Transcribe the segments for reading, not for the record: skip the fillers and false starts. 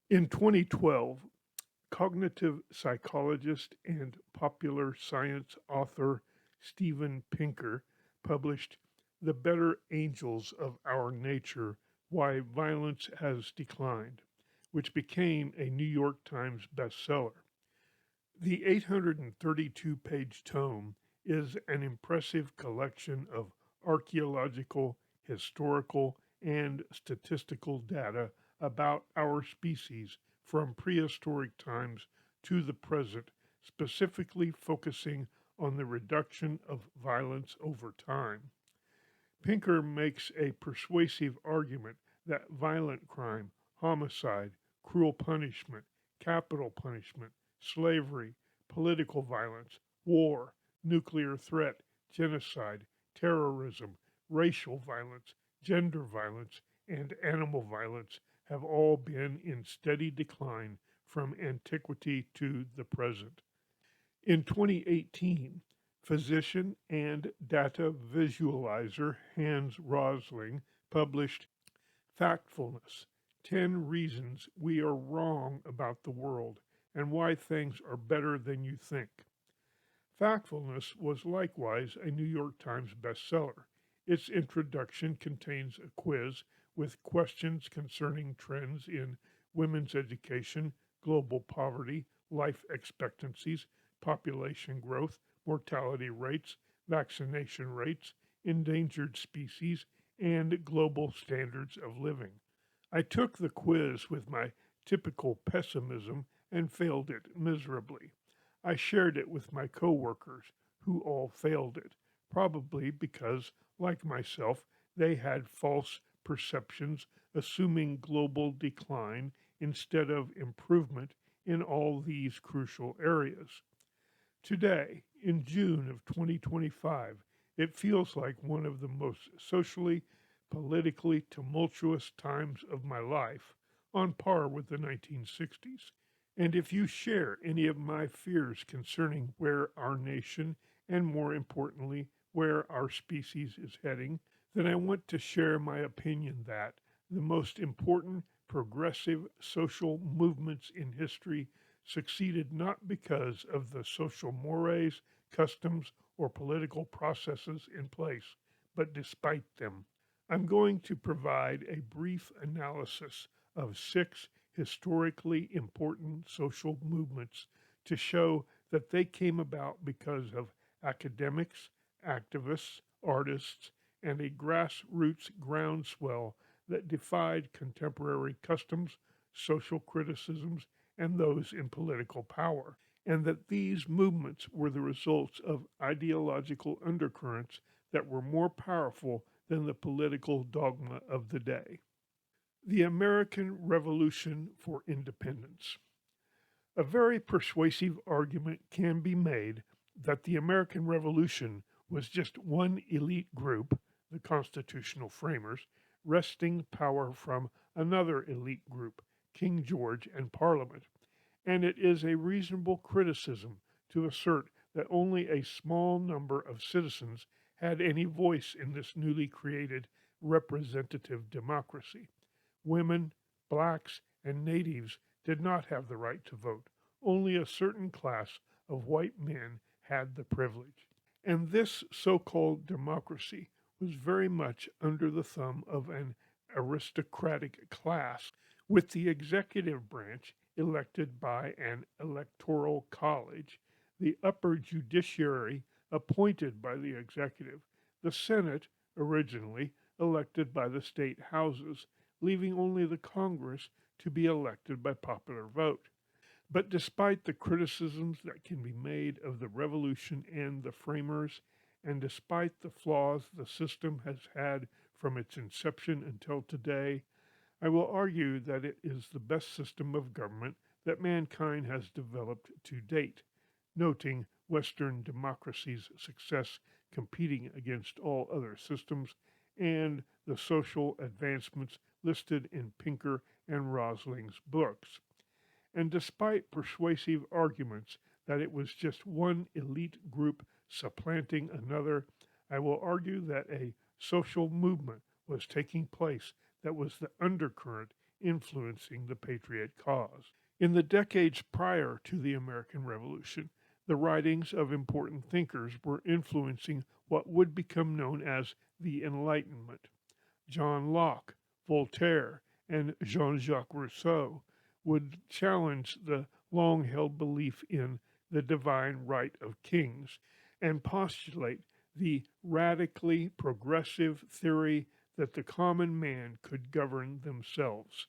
In 2012, cognitive psychologist and popular science author Steven Pinker published The Better Angels of Our Nature: Why Violence Has Declined, which became a New York Times bestseller. The 832-page tome is an impressive collection of archaeological, historical, and statistical data about our species from prehistoric times to the present, specifically focusing on the reduction of violence over time. Pinker makes a persuasive argument that violent crime, homicide, cruel punishment, capital punishment, slavery, political violence, war, nuclear threat, genocide, terrorism, racial violence, gender violence, and animal violence have all been in steady decline from antiquity to the present. In 2018, physician and data visualizer Hans Rosling published Factfulness: 10 Reasons We Are Wrong About the World and Why Things Are Better Than You Think. Factfulness was likewise a New York Times bestseller. Its introduction contains a quiz with questions concerning trends in women's education, global poverty, life expectancies, population growth, mortality rates, vaccination rates, endangered species, and global standards of living. I took the quiz with my typical pessimism and failed it miserably. I shared it with my coworkers, who all failed it, probably because, like myself, they had false perceptions, assuming global decline instead of improvement in all these crucial areas. Today, in June of 2025, it feels like one of the most socially, politically tumultuous times of my life, on par with the 1960s. And if you share any of my fears concerning where our nation, and more importantly, where our species is heading, then I want to share my opinion that the most important progressive social movements in history succeeded not because of the social mores, customs, or political processes in place, but despite them. I'm going to provide a brief analysis of 6 historically important social movements to show that they came about because of academics, activists, artists, and a grassroots groundswell that defied contemporary customs, social criticisms, and those in political power, and that these movements were the results of ideological undercurrents that were more powerful than the political dogma of the day. The American Revolution for Independence. A very persuasive argument can be made that the American Revolution was just one elite group, the constitutional framers, wresting power from another elite group, King George and Parliament, and it is a reasonable criticism to assert that only a small number of citizens had any voice in this newly created representative democracy. Women, blacks, and natives did not have the right to vote. Only a certain class of white men had the privilege. And this so called democracy was very much under the thumb of an aristocratic class, with the executive branch elected by an electoral college, the upper judiciary appointed by the executive, the Senate, originally elected by the state houses, leaving only the Congress to be elected by popular vote. But despite the criticisms that can be made of the revolution and the framers, and despite the flaws the system has had from its inception until today, I will argue that it is the best system of government that mankind has developed to date, noting Western democracy's success competing against all other systems and the social advancements listed in Pinker and Rosling's books. And despite persuasive arguments that it was just one elite group supplanting another, I will argue that a social movement was taking place that was the undercurrent influencing the Patriot cause. In the decades prior to the American Revolution, the writings of important thinkers were influencing what would become known as the Enlightenment. John Locke, Voltaire, and Jean Jacques Rousseau would challenge the long held belief in the divine right of kings and postulate the radically progressive theory that the common man could govern themselves.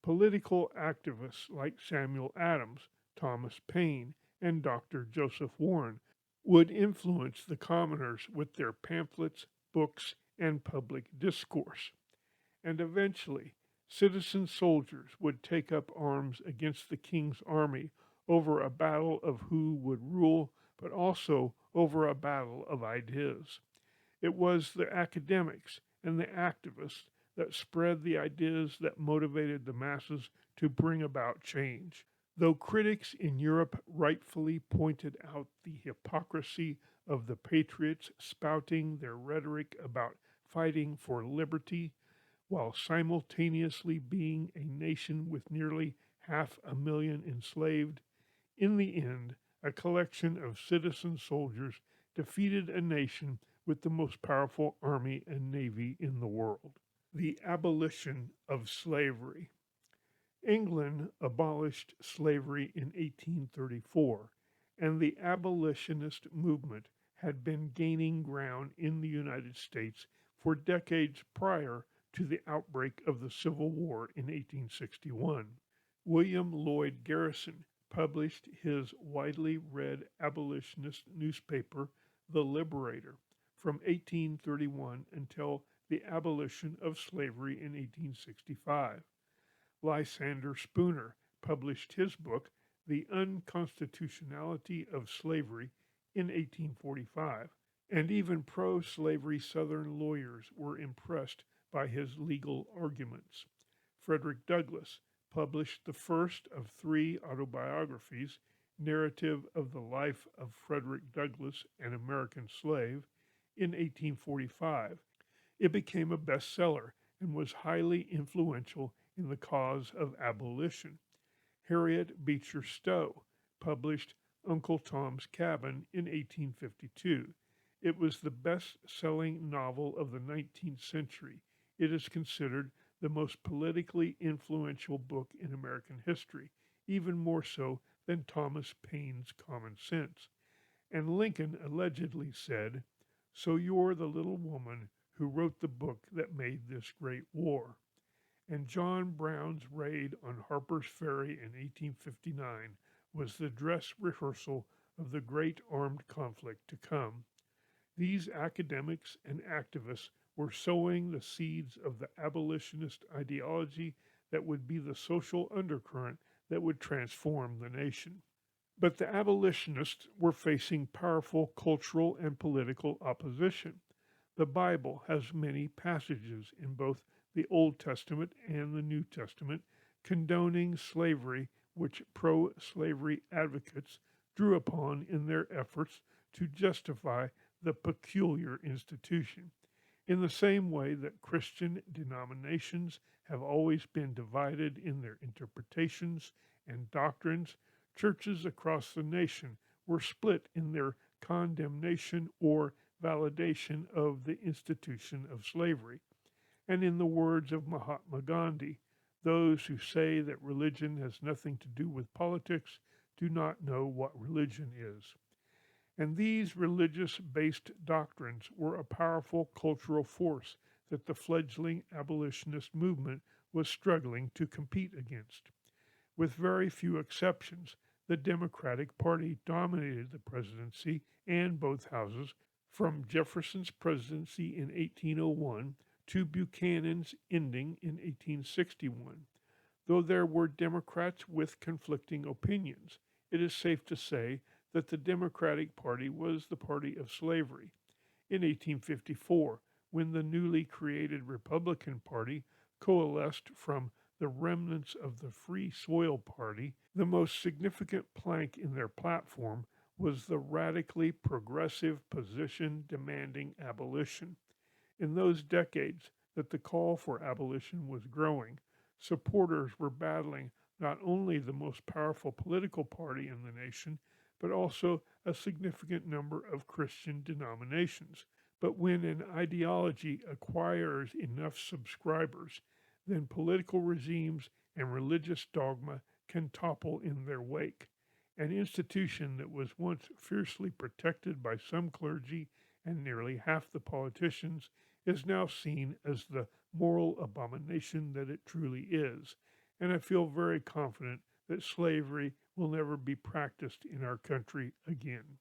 Political activists like Samuel Adams, Thomas Paine, and Dr. Joseph Warren would influence the commoners with their pamphlets, books, and public discourse. And eventually, citizen soldiers would take up arms against the king's army over a battle of who would rule, but also over a battle of ideas. It was the academics and the activists that spread the ideas that motivated the masses to bring about change. Though critics in Europe rightfully pointed out the hypocrisy of the patriots spouting their rhetoric about fighting for liberty while simultaneously being a nation with nearly 500,000 enslaved, in the end, a collection of citizen soldiers defeated a nation with the most powerful army and navy in the world. The abolition of slavery. England abolished slavery in 1834, and the abolitionist movement had been gaining ground in the United States for decades prior to the outbreak of the Civil War in 1861. William Lloyd Garrison published his widely read abolitionist newspaper, The Liberator, from 1831 until the abolition of slavery in 1865. Lysander Spooner published his book, The Unconstitutionality of Slavery, in 1845, and even pro slavery Southern lawyers were impressed by his legal arguments. Frederick Douglass published the first of three autobiographies, Narrative of the Life of Frederick Douglass, an American Slave, in 1845. It became a bestseller and was highly influential in the cause of abolition. Harriet Beecher Stowe published Uncle Tom's Cabin in 1852. It was the best-selling novel of the 19th century. It is considered the most politically influential book in American history, even more so than Thomas Paine's Common Sense. And Lincoln allegedly said, "So you're the little woman who wrote the book that made this great war." And John Brown's raid on Harper's Ferry in 1859 was the dress rehearsal of the great armed conflict to come. These academics and activists were sowing the seeds of the abolitionist ideology that would be the social undercurrent that would transform the nation. But the abolitionists were facing powerful cultural and political opposition. The Bible has many passages in both the Old Testament and the New Testament condoning slavery, which pro slavery advocates drew upon in their efforts to justify the peculiar institution. In the same way that Christian denominations have always been divided in their interpretations and doctrines, churches across the nation were split in their condemnation or validation of the institution of slavery. And in the words of Mahatma Gandhi, those who say that religion has nothing to do with politics do not know what religion is. And these religious-based doctrines were a powerful cultural force that the fledgling abolitionist movement was struggling to compete against. With very few exceptions, the Democratic Party dominated the presidency and both houses from Jefferson's presidency in 1801 to Buchanan's ending in 1861. Though there were Democrats with conflicting opinions, it is safe to say that the Democratic Party was the party of slavery. In 1854, when the newly created Republican Party coalesced from the remnants of the Free Soil Party, the most significant plank in their platform was the radically progressive position demanding abolition. In those decades that the call for abolition was growing, Supporters were battling not only the most powerful political party in the nation, but also a significant number of Christian denominations. But when an ideology acquires enough subscribers, then political regimes and religious dogma can topple in their wake. An institution that was once fiercely protected by some clergy and nearly half the politicians is now seen as the moral abomination that it truly is. And I feel very confident that slavery will never be practiced in our country again.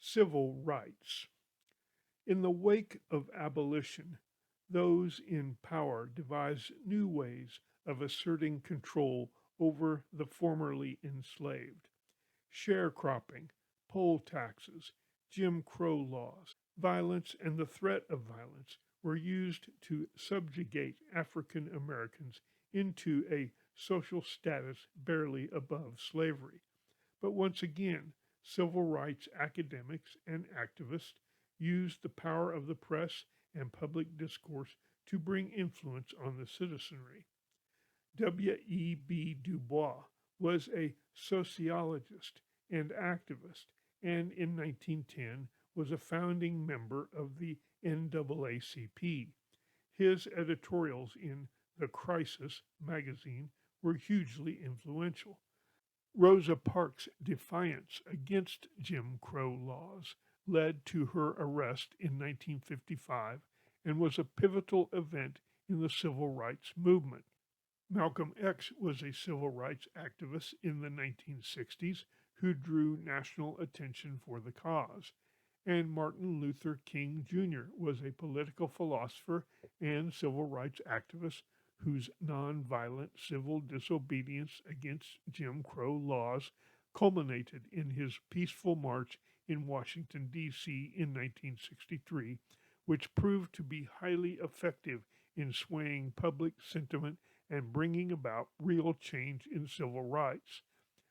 Civil rights. In the wake of abolition, those in power devised new ways of asserting control over the formerly enslaved. Sharecropping, poll taxes, Jim Crow laws, violence, and the threat of violence were used to subjugate African Americans into a social status barely above slavery. But once again, civil rights academics and activists used the power of the press and public discourse to bring influence on the citizenry. W.E.B. Du Bois was a sociologist and activist, and in 1910 was a founding member of the NAACP. His editorials in The Crisis magazine were hugely influential. Rosa Parks' defiance against Jim Crow laws led to her arrest in 1955 and was a pivotal event in the civil rights movement. Malcolm X was a civil rights activist in the 1960s who drew national attention for the cause, and Martin Luther King Jr. was a political philosopher and civil rights activist whose nonviolent civil disobedience against Jim Crow laws culminated in his peaceful march in Washington, D.C. in 1963, which proved to be highly effective in swaying public sentiment and bringing about real change in civil rights.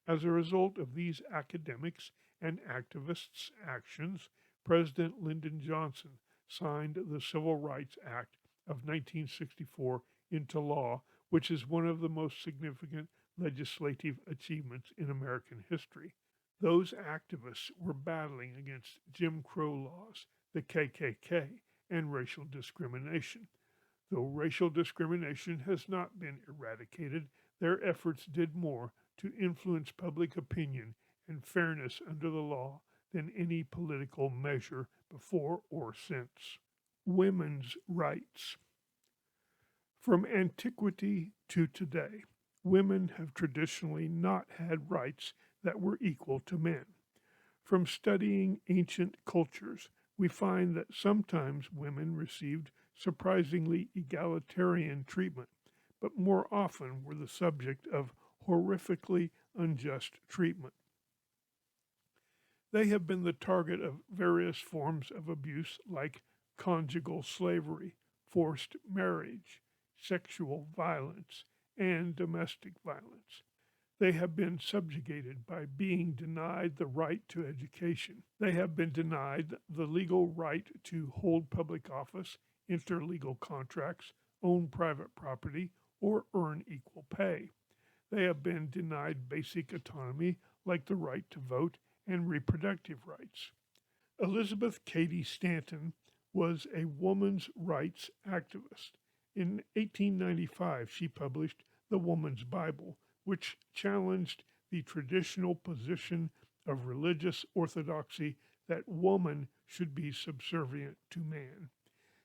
As a result of these academics and activists' actions, President Lyndon Johnson signed the Civil Rights Act of 1964 into law, which is one of the most significant legislative achievements in American history. Those activists were battling against Jim Crow laws, the KKK, and racial discrimination. Though racial discrimination has not been eradicated, their efforts did more to influence public opinion and fairness under the law than any political measure before or since. Women's rights. From antiquity to today, women have traditionally not had rights that were equal to men. From studying ancient cultures, we find that sometimes women received surprisingly egalitarian treatment, but more often were the subject of horrifically unjust treatment. They have been the target of various forms of abuse like conjugal slavery, forced marriage, sexual violence, and domestic violence. They have been subjugated by being denied the right to education. They have been denied the legal right to hold public office, enter legal contracts, own private property, or earn equal pay. They have been denied basic autonomy like the right to vote and reproductive rights. Elizabeth Cady Stanton was a woman's rights activist. In 1895, she published The Woman's Bible, which challenged the traditional position of religious orthodoxy that woman should be subservient to man.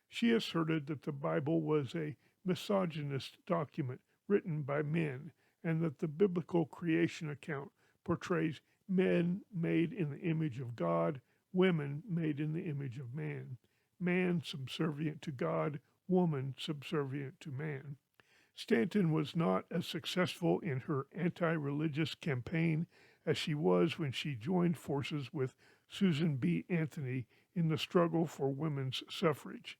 She asserted that the Bible was a misogynist document written by men and that the biblical creation account portrays men made in the image of God, women made in the image of man subservient to God, woman subservient to man. Stanton was not as successful in her anti-religious campaign as she was when she joined forces with Susan B. Anthony in the struggle for women's suffrage.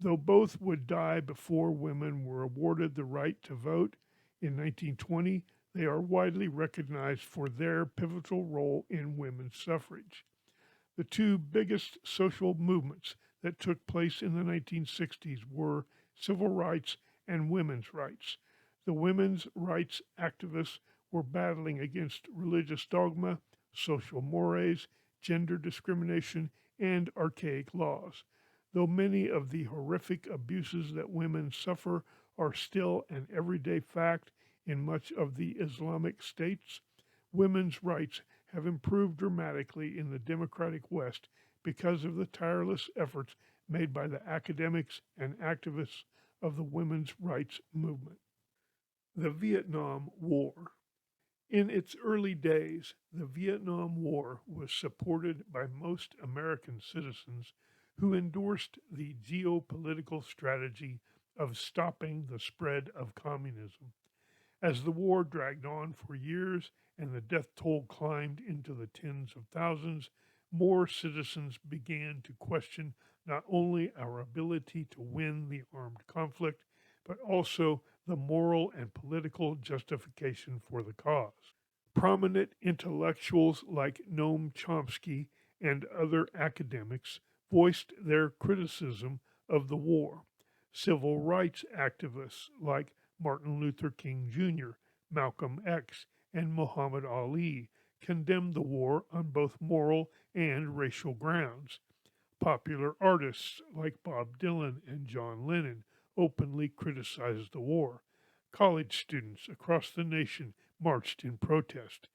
Though both would die before women were awarded the right to vote in 1920, they are widely recognized for their pivotal role in women's suffrage. The two biggest social movements that took place in the 1960s were civil rights and women's rights. The women's rights activists were battling against religious dogma, social mores, gender discrimination, and archaic laws. Though many of the horrific abuses that women suffer are still an everyday fact in much of the Islamic states, women's rights have improved dramatically in the democratic West because of the tireless efforts made by the academics and activists of the women's rights movement. The Vietnam War. In its early days, the Vietnam War was supported by most American citizens who endorsed the geopolitical strategy of stopping the spread of communism. As the war dragged on for years and the death toll climbed into the tens of thousands, more citizens began to question not only our ability to win the armed conflict, but also the moral and political justification for the cause. Prominent intellectuals like Noam Chomsky and other academics voiced their criticism of the war. Civil rights activists like Martin Luther King Jr., Malcolm X, and Muhammad Ali condemned the war on both moral and racial grounds. Popular artists like Bob Dylan and John Lennon openly criticized the war. College students across the nation marched in protest,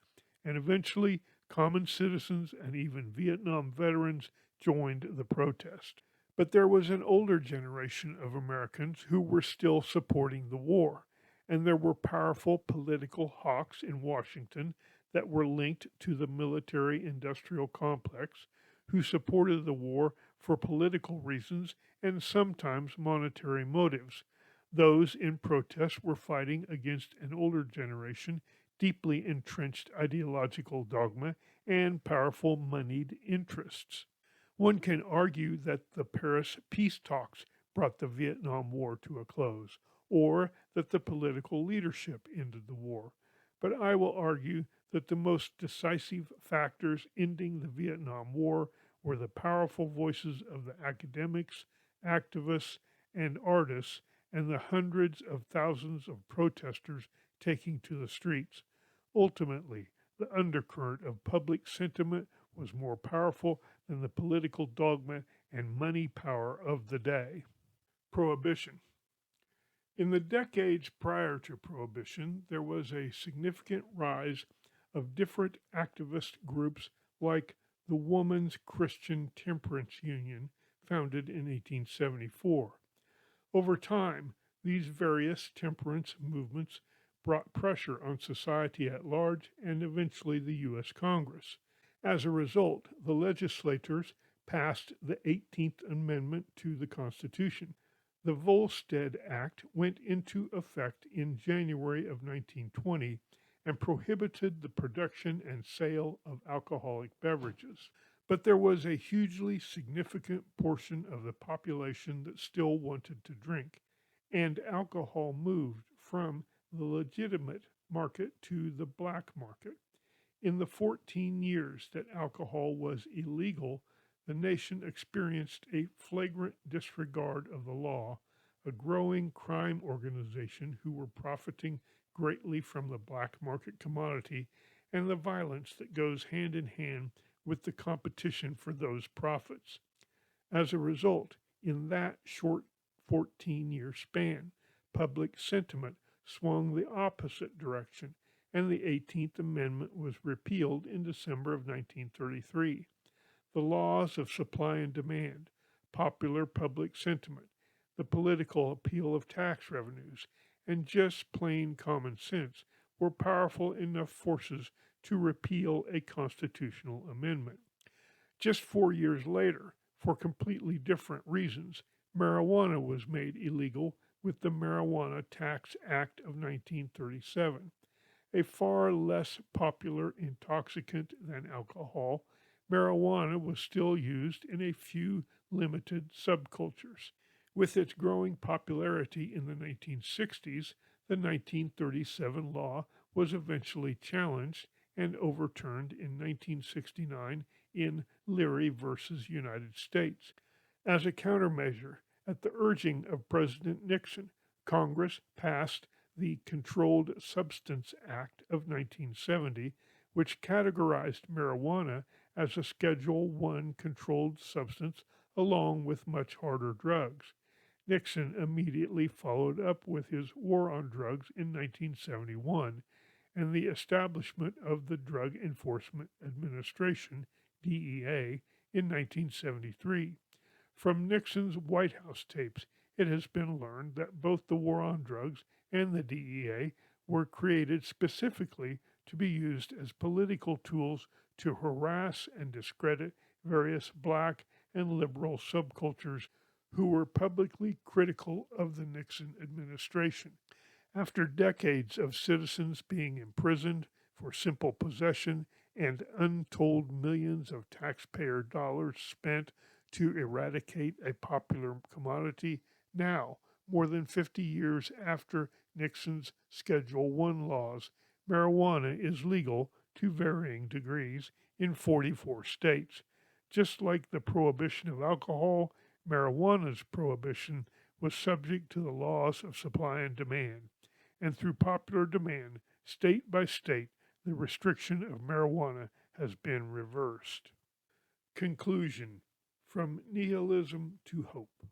and eventually common citizens and even Vietnam veterans joined the protest. But there was an older generation of Americans who were still supporting the war, and there were powerful political hawks in Washington that were linked to the military industrial complex who supported the war for political reasons and sometimes monetary motives. Those in protest were fighting against an older generation, deeply entrenched ideological dogma, and powerful moneyed interests. One can argue that the Paris peace talks brought the Vietnam War to a close, or that the political leadership ended the war. But I will argue that the most decisive factors ending the Vietnam War were the powerful voices of the academics, activists, and artists, and the hundreds of thousands of protesters taking to the streets. Ultimately, the undercurrent of public sentiment was more powerful than the political dogma and money power of the day. Prohibition. In the decades prior to Prohibition, there was a significant rise of different activist groups like the Woman's Christian Temperance Union, founded in 1874. Over time, these various temperance movements brought pressure on society at large and eventually the U.S. Congress. As a result, the legislators passed the 18th Amendment to the Constitution. The Volstead Act went into effect in January of 1920 and prohibited the production and sale of alcoholic beverages. But there was a hugely significant portion of the population that still wanted to drink, and alcohol moved from the legitimate market to the black market. In the 14 years that alcohol was illegal, the nation experienced a flagrant disregard of the law, a growing crime organization who were profiting greatly from the black market commodity, and the violence that goes hand in hand with the competition for those profits. As a result, in that short 14-year span, public sentiment swung the opposite direction, and the 18th Amendment was repealed in December of 1933. The laws of supply and demand, popular public sentiment, the political appeal of tax revenues, and just plain common sense were powerful enough forces to repeal a constitutional amendment. Just 4 years later, for completely different reasons, marijuana was made illegal with the Marijuana Tax Act of 1937. A far less popular intoxicant than alcohol, marijuana was still used in a few limited subcultures. With its growing popularity in the 1960s, the 1937 law was eventually challenged and overturned in 1969 in Leary versus United States. As a countermeasure, at the urging of President Nixon, Congress passed the Controlled Substance Act of 1970, which categorized marijuana as a Schedule 1 controlled substance along with much harder drugs. Nixon immediately followed up with his war on drugs in 1971 and the establishment of the Drug Enforcement Administration, DEA, in 1973. From Nixon's White House tapes, it has been learned that both the war on drugs and the DEA were created specifically to be used as political tools to harass and discredit various black and liberal subcultures who were publicly critical of the Nixon administration. After decades of citizens being imprisoned for simple possession and untold millions of taxpayer dollars spent to eradicate a popular commodity, now, more than 50 years after Nixon's Schedule 1 laws, marijuana is legal to varying degrees in 44 states. Just like the prohibition of alcohol, marijuana's prohibition was subject to the laws of supply and demand. And through popular demand, state by state, the restriction of marijuana has been reversed. Conclusion: From nihilism to hope.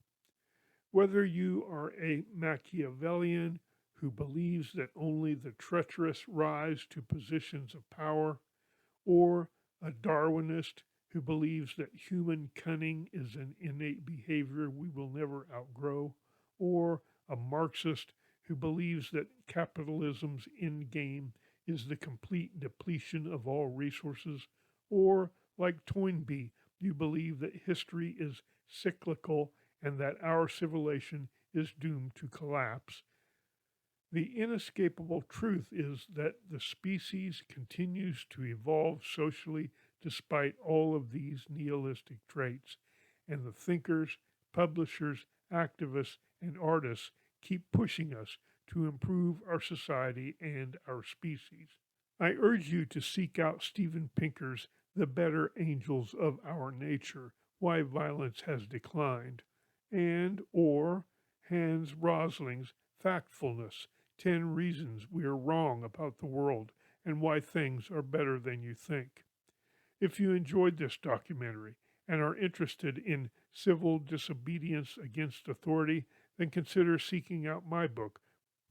Whether you are a Machiavellian who believes that only the treacherous rise to positions of power, or a Darwinist who believes that human cunning is an innate behavior we will never outgrow, or a Marxist who believes that capitalism's end game is the complete depletion of all resources, or, like Toynbee, you believe that history is cyclical and that our civilization is doomed to collapse, the inescapable truth is that the species continues to evolve socially despite all of these nihilistic traits, and the thinkers, publishers, activists, and artists keep pushing us to improve our society and our species. I urge you to seek out Steven Pinker's The Better Angels of Our Nature, Why Violence Has Declined, and or Hans Rosling's Factfulness, 10 Reasons We Are Wrong About the World and Why Things Are Better Than You Think. If you enjoyed this documentary and are interested in civil disobedience against authority, then consider seeking out my book,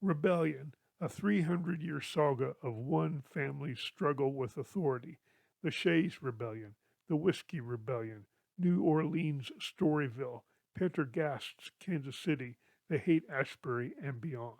Rebellion, a 300-year saga of one family's struggle with authority, the Shays Rebellion, the Whiskey Rebellion, New Orleans Storyville, Pendergast's Kansas City, the Haight-Ashbury, and beyond.